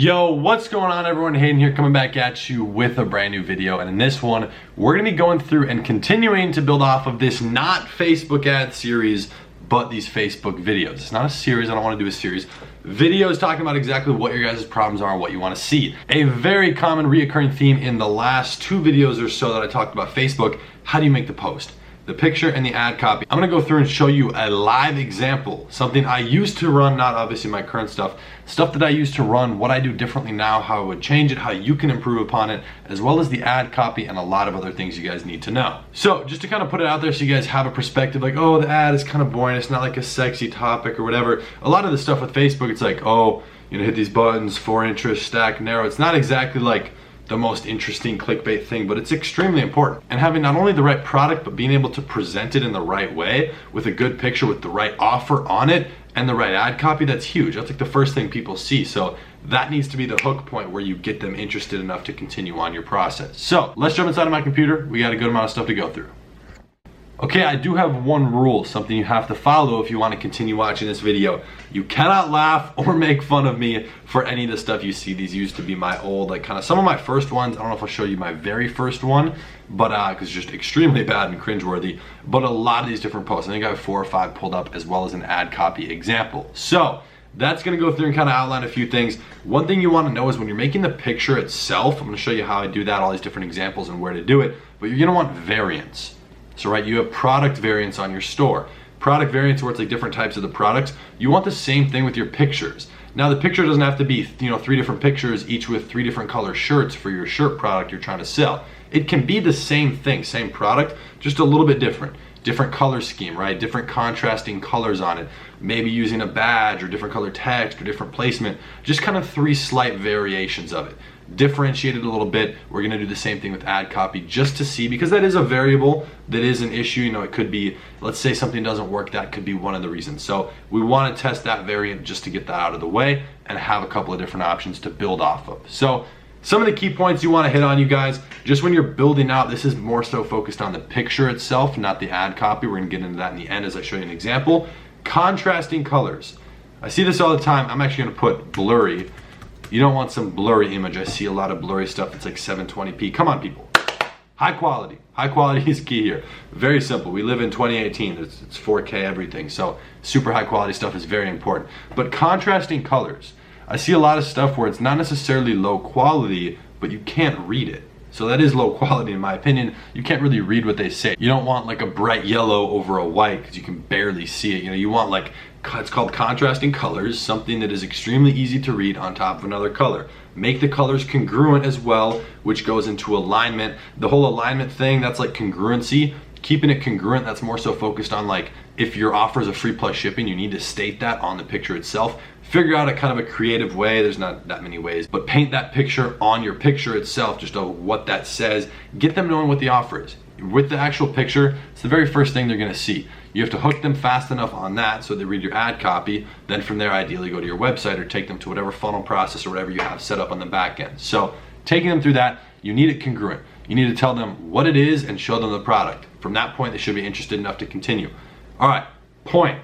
Yo, what's going on everyone? Hayden here, coming back at you with a brand new video. And in this one, we're gonna be going through and continuing to build off of this not Facebook ad series, but these Facebook videos. It's not a series, I don't wanna do a series. Videos talking about exactly what your guys' problems are and what you wanna see. A very common reoccurring theme in the last two videos or so that I talked about Facebook, how do you make the post? The picture and the ad copy. I'm gonna go through and show you a live example, something I used to run, not obviously my current stuff that I used to run, what I do differently now, how I would change it, how you can improve upon it, as well as the ad copy and a lot of other things you guys need to know. So just to kind of put it out there so you guys have a perspective, like, oh, the ad is kind of boring, it's not like a sexy topic or whatever. A lot of the stuff with Facebook, it's like, oh, you know, hit these buttons, for interest, stack, narrow. It's not exactly like the most interesting clickbait thing, but it's extremely important. And having not only the right product, but being able to present it in the right way with a good picture, with the right offer on it and the right ad copy, that's huge. That's like the first thing people see. So that needs to be the hook point where you get them interested enough to continue on your process. So let's jump inside of my computer. We got a good amount of stuff to go through. Okay, I do have one rule, something you have to follow if you want to continue watching this video. You cannot laugh or make fun of me for any of the stuff you see. These used to be my old, like kind of some of my first ones. I don't know if I'll show you my very first one, but because it's just extremely bad and cringeworthy. But a lot of these different posts, I think I have 4 or 5 pulled up, as well as an ad copy example. So that's gonna go through and kind of outline a few things. One thing you want to know is when you're making the picture itself, I'm gonna show you how I do that, all these different examples and where to do it, but you're gonna want variants. So right, you have product variants on your store. Product variants where it's like different types of the products. You want the same thing with your pictures. Now the picture doesn't have to be, 3 different pictures, each with 3 different color shirts for your shirt product you're trying to sell. It can be the same thing, same product, just a little bit different. Different color scheme, right? Different contrasting colors on it. Maybe using a badge or different color text or different placement. Just kind of 3 slight variations of it. Differentiate it a little bit. We're gonna do the same thing with ad copy just to see, because that is a variable, that is an issue. It could be, let's say something doesn't work, that could be one of the reasons. So we wanna test that variant just to get that out of the way and have a couple of different options to build off of. So some of the key points you wanna hit on, you guys, just when you're building out, this is more so focused on the picture itself, not the ad copy. We're gonna get into that in the end as I show you an example. Contrasting colors. I see this all the time. I'm actually gonna put blurry. You don't want some blurry image. I see a lot of blurry stuff that's like 720p. Come on, people. High quality. High quality is key here. Very simple. We live in 2018. It's 4K everything. So super high quality stuff is very important. But contrasting colors. I see a lot of stuff where it's not necessarily low quality, but you can't read it. So that is low quality in my opinion. You can't really read what they say. You don't want like a bright yellow over a white because you can barely see it. You want like, it's called contrasting colors, something that is extremely easy to read on top of another color. Make the colors congruent as well, which goes into alignment. The whole alignment thing, that's like congruency. Keeping it congruent, that's more so focused on like, if your offer is a free plus shipping, you need to state that on the picture itself. Figure out a kind of a creative way, there's not that many ways, but paint that picture on your picture itself, just of what that says. Get them knowing what the offer is. With the actual picture, it's the very first thing they're gonna see. You have to hook them fast enough on that so they read your ad copy. Then from there, ideally go to your website or take them to whatever funnel process or whatever you have set up on the back end. So taking them through that, you need it congruent. You need to tell them what it is and show them the product. From that point, they should be interested enough to continue. All right, point.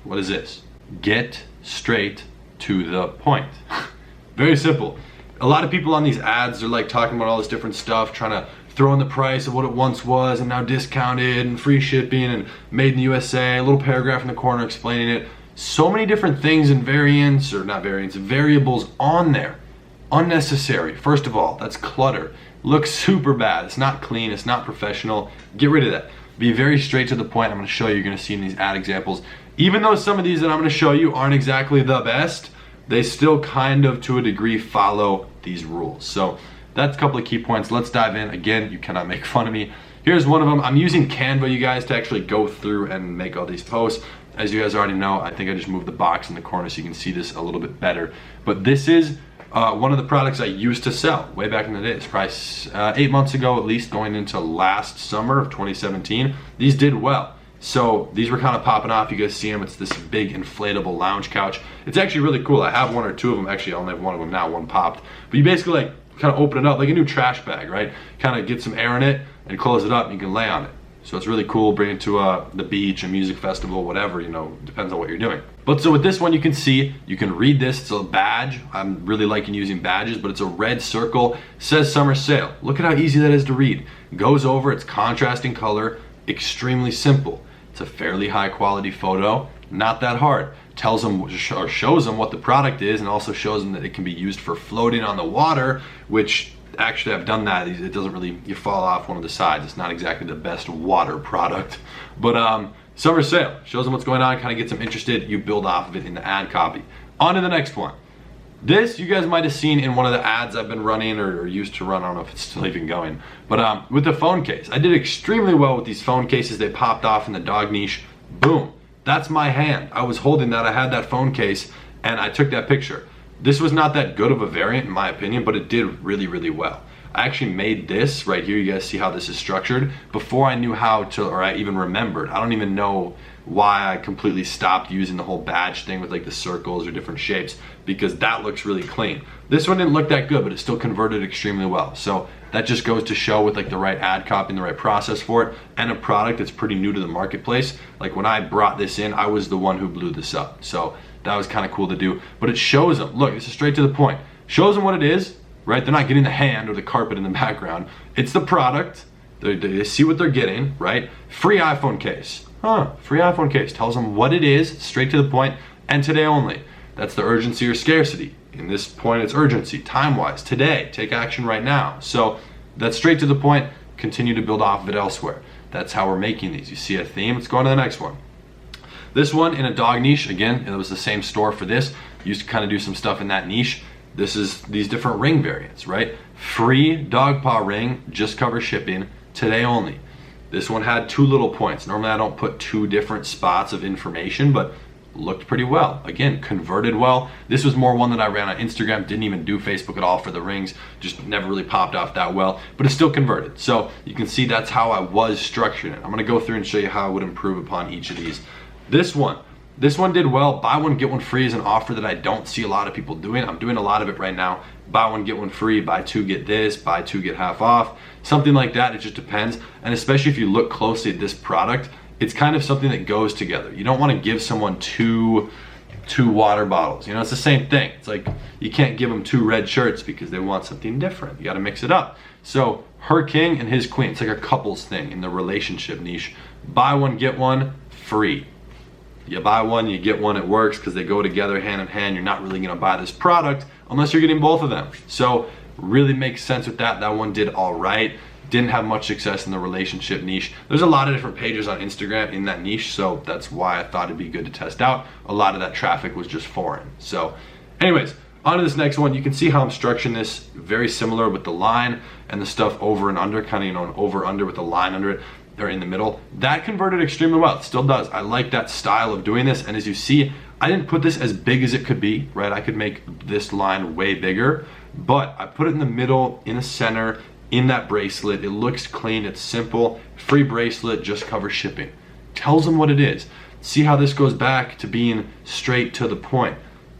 What is this? Get straight to the point. Very simple. A lot of people on these ads, they're like talking about all this different stuff, trying to throw in the price of what it once was and now discounted and free shipping and made in the USA, a little paragraph in the corner explaining it. So many different things and variants, or not variants, variables on there. Unnecessary. First of all, that's clutter. Looks super bad. It's not clean, it's not professional. Get rid of that. Be very straight to the point. I'm gonna show you, you're gonna see in these ad examples. Even though some of these that I'm gonna show you aren't exactly the best, they still kind of, to a degree, follow these rules. So that's a couple of key points. Let's dive in. Again, you cannot make fun of me. Here's one of them. I'm using Canva, you guys, to actually go through and make all these posts. As you guys already know, I think I just moved the box in the corner so you can see this a little bit better. But this is one of the products I used to sell way back in the day. It's probably 8 months ago, at least, going into last summer of 2017. These did well. So these were kind of popping off. You guys see them. It's this big inflatable lounge couch. It's actually really cool. I have 1 or 2 of them. Actually, I only have 1 of them now. 1 popped. But you basically like kind of open it up like a new trash bag, right? Kind of get some air in it and close it up and you can lay on it. So it's really cool. Bring it to the beach, a music festival, whatever, you know, depends on what you're doing. But so with this one, you can see, you can read this. It's a badge. I'm really liking using badges, but it's a red circle. Says summer sale. Look at how easy that is to read. Goes over, it's contrasting color, extremely simple. It's a fairly high quality photo, not that hard. Tells them or shows them what the product is, and also shows them that it can be used for floating on the water, which actually I've done that. It doesn't really, you fall off one of the sides. It's not exactly the best water product, but summer sale shows them what's going on, kind of gets them interested. You build off of it in the ad copy. On to the next one. This you guys might have seen in one of the ads I've been running or used to run. I don't know if it's still even going, but with the phone case, I did extremely well with these phone cases. They popped off in the dog niche. Boom. That's my hand. I was holding that. I had that phone case and I took that picture. This was not that good of a variant in my opinion, but it did really, really well. I actually made this right here. You guys see how this is structured before I knew how to, or I even remembered. I don't even know why I completely stopped using the whole badge thing with like the circles or different shapes, because that looks really clean. This one didn't look that good, but it still converted extremely well. So that just goes to show with like the right ad copy and the right process for it, and a product that's pretty new to the marketplace. Like when I brought this in, I was the one who blew this up. So that was kind of cool to do, but it shows them, look, this is straight to the point. Shows them what it is, right? They're not getting the hand or the carpet in the background. It's the product. They see what they're getting, right? Free iPhone case. Free iPhone case. Tells them what it is, straight to the point, and today only. That's the urgency or scarcity. In this point, it's urgency, time-wise. Today, take action right now. So that's straight to the point. Continue to build off of it elsewhere. That's how we're making these. You see a theme? Let's go on to the next one. This one in a dog niche, again, it was the same store for this. Used to kind of do some stuff in that niche. This is these different ring variants, right? Free dog paw ring, just cover shipping, today only. This one had 2 little points. Normally I don't put 2 different spots of information, but looked pretty well. Again, converted well. This was more one that I ran on Instagram, didn't even do Facebook at all for the rings, just never really popped off that well, but it's still converted. So you can see that's how I was structuring it. I'm gonna go through and show you how I would improve upon each of these. This one did well. Buy one, get one free is an offer that I don't see a lot of people doing. I'm doing a lot of it right now. Buy one, get one free, buy 2, get this, buy 2, get half off, something like that. It just depends. And especially if you look closely at this product, it's kind of something that goes together. You don't want to give someone two water bottles. You know, it's the same thing. It's like you can't give them 2 red shirts because they want something different. You got to mix it up. So her king and his queen, it's like a couples thing in the relationship niche. Buy one, get one free. You buy one, you get one, it works because they go together hand in hand. You're not really gonna buy this product unless you're getting both of them. So really makes sense with that. That one did all right. Didn't have much success in the relationship niche. There's a lot of different pages on Instagram in that niche, so that's why I thought it'd be good to test out. A lot of that traffic was just foreign. So anyways, on to this next one. You can see how I'm structuring this very similar with the line and the stuff over and under, kind of, you know, an over under with a line under it. They're in the middle. That converted extremely well. It still does. I like that style of doing this. And as you see, I didn't put this as big as it could be, right? I could make this line way bigger, but I put it in the middle, in the center, in that bracelet. It looks clean. It's simple. Free bracelet, just cover shipping. Tells them what it is. See how this goes back to being straight to the point.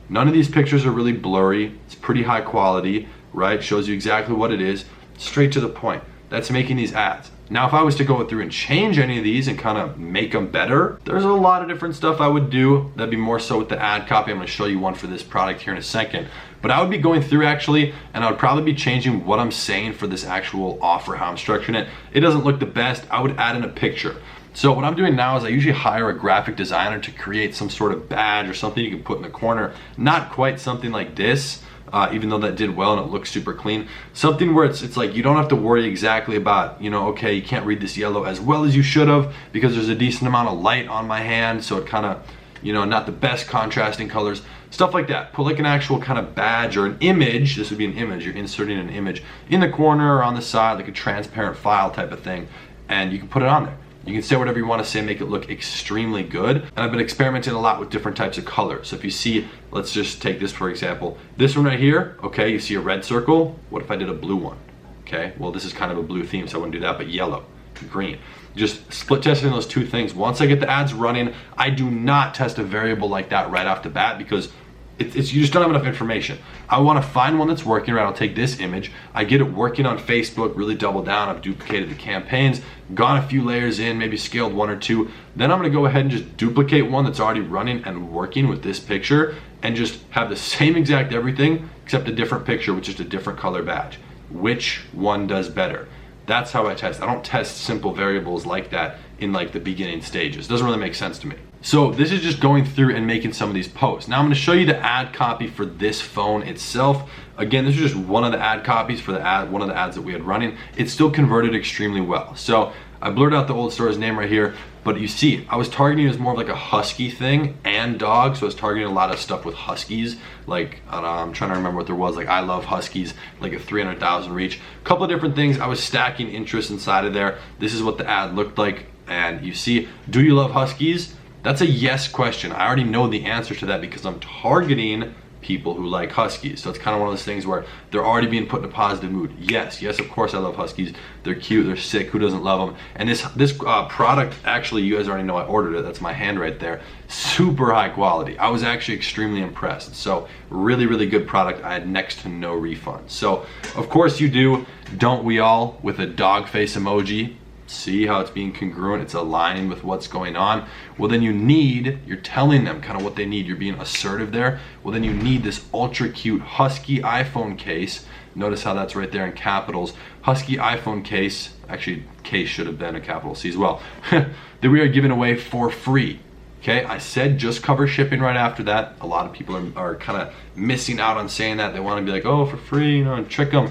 None of these pictures are really blurry. It's pretty high quality, right? Shows you exactly what it is. Straight to the point. That's making these ads. Now, if I was to go through and change any of these and kind of make them better, there's a lot of different stuff I would do. That'd be more so with the ad copy. I'm gonna show you one for this product here in a second. But I would be going through actually, and I would probably be changing what I'm saying for this actual offer, how I'm structuring it. It doesn't look the best. I would add in a picture. So what I'm doing now is I usually hire a graphic designer to create some sort of badge or something you can put in the corner. Not quite something like this. Even though that did well and it looks super clean. Something where it's like you don't have to worry exactly about, you know, okay, you can't read this yellow as well as you should have because there's a decent amount of light on my hand, so it kind of, you know, not the best contrasting colors. Stuff like that. Put like an actual kind of badge or an image. This would be an image. You're inserting an image in the corner or on the side, like a transparent file type of thing, and you can put it on there. You can say whatever you want to say, make it look extremely good. And I've been experimenting a lot with different types of colors. So if you see, let's just take this for example. This one right here, okay, you see a red circle. What if I did a blue one? Okay, well this is kind of a blue theme, so I wouldn't do that, but yellow, green. Just split testing those 2 things. Once I get the ads running, I do not test a variable like that right off the bat because you just don't have enough information. I want to find one that's working right. I'll take this image, I get it working on Facebook, really double down, I've duplicated the campaigns, gone a few layers in, maybe scaled 1 or 2. Then I'm going to go ahead and just duplicate one that's already running and working with this picture and just have the same exact everything except a different picture with just a different color badge. Which one does better? That's how I test. I don't test simple variables like that in like the beginning stages. It doesn't really make sense to me. So this is just going through and making some of these posts. Now I'm going to show you the ad copy for this phone itself. Again, this is just one of the ad copies for one of the ads that we had running. It still converted extremely well. So I blurred out the old store's name right here, but you see, I was targeting as more of like a husky thing and dog. So I was targeting a lot of stuff with huskies. Like, I'm trying to remember what there was, like I love huskies, like a 300,000 reach. A couple of different things. I was stacking interest inside of there. This is what the ad looked like. And you see, do you love huskies? That's a yes question. I already know the answer to that because I'm targeting people who like huskies. So it's kind of one of those things where they're already being put in a positive mood. Yes, of course I love huskies. They're cute, they're sick, who doesn't love them? And this product, actually, you guys already know I ordered it. That's my hand right there. Super high quality. I was actually extremely impressed. So really, really good product. I had next to no refunds. So of course you do, don't we all, with a dog face emoji. See how it's being congruent, it's aligning with what's going on. Well, then you're telling them kind of what they need. You're being assertive there. Well, then you need this ultra cute husky iPhone case. Notice how that's right there in capitals. Husky iPhone case, actually case should have been a capital C as well, that we are giving away for free. Okay, I said just cover shipping right after that. A lot of people are kind of missing out on saying that. They want to be like, oh, for free, and trick them.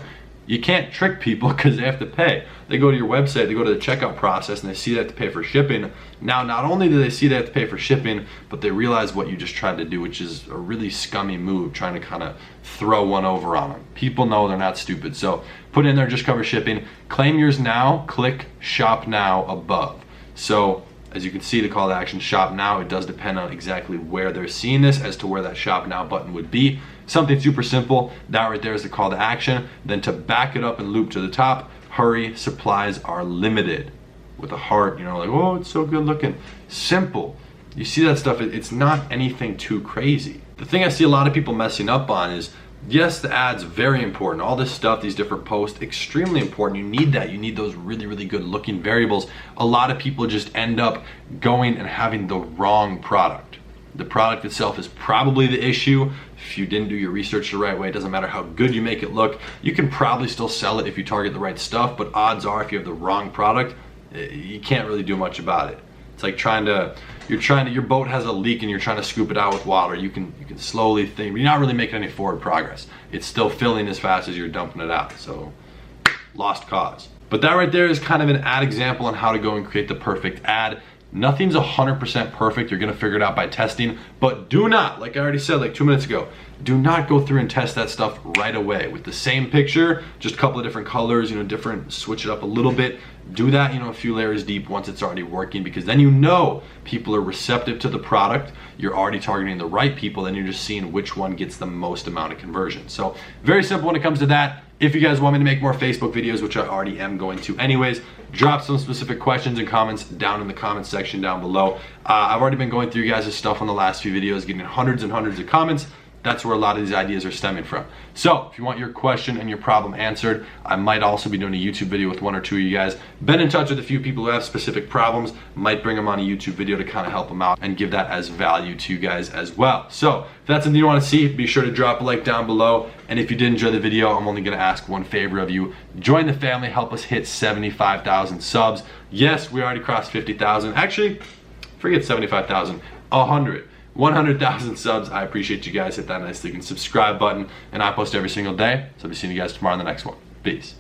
You can't trick people because they have to pay. They go to your website, they go to the checkout process, and they see they have to pay for shipping. Now, not only do they see they have to pay for shipping, but they realize what you just tried to do, which is a really scummy move, trying to kind of throw one over on them. People know they're not stupid. So put in there, just cover shipping. Claim yours now, click shop now above. So as you can see, the call to action shop now, it does depend on exactly where they're seeing this as to where that shop now button would be. Something super simple. That right there is the call to action. Then to back it up and loop to the top, hurry, supplies are limited. With a heart, like, oh, it's so good looking. Simple. You see that stuff, it's not anything too crazy. The thing I see a lot of people messing up on is, yes, the ad's very important. All this stuff, these different posts, extremely important. You need that. You need those really, really good looking variables. A lot of people just end up going and having the wrong product. The product itself is probably the issue. If you didn't do your research the right way, it doesn't matter how good you make it look. You can probably still sell it if you target the right stuff, but odds are if you have the wrong product, you can't really do much about it. It's like your boat has a leak and you're trying to scoop it out with water. You can slowly think, but you're not really making any forward progress. It's still filling as fast as you're dumping it out. So lost cause. But that right there is kind of an ad example on how to go and create the perfect ad. Nothing's 100% perfect. You're gonna figure it out by testing, but do not, like I already said like 2 minutes ago, do not go through and test that stuff right away with the same picture, just a couple of different colors, switch it up a little bit. Do that, a few layers deep once it's already working, because then people are receptive to the product. You're already targeting the right people, then you're just seeing which one gets the most amount of conversion. So very simple when it comes to that. If you guys want me to make more Facebook videos, which I already am going to anyways, drop some specific questions and comments down in the comments section down below. I've already been going through you guys' stuff on the last few videos, getting hundreds and hundreds of comments. That's where a lot of these ideas are stemming from. So if you want your question and your problem answered, I might also be doing a YouTube video with 1 or 2 of you guys. Been in touch with a few people who have specific problems, might bring them on a YouTube video to kind of help them out and give that as value to you guys as well. So if that's something you want to see, be sure to drop a like down below. And if you did enjoy the video, I'm only going to ask one favor of you. Join the family, help us hit 75,000 subs. Yes, we already crossed 50,000. Actually, forget 75,000, 100,000 subs. I appreciate you guys. Hit that nice looking subscribe button, and I post every single day. So I'll be seeing you guys tomorrow in the next one. Peace.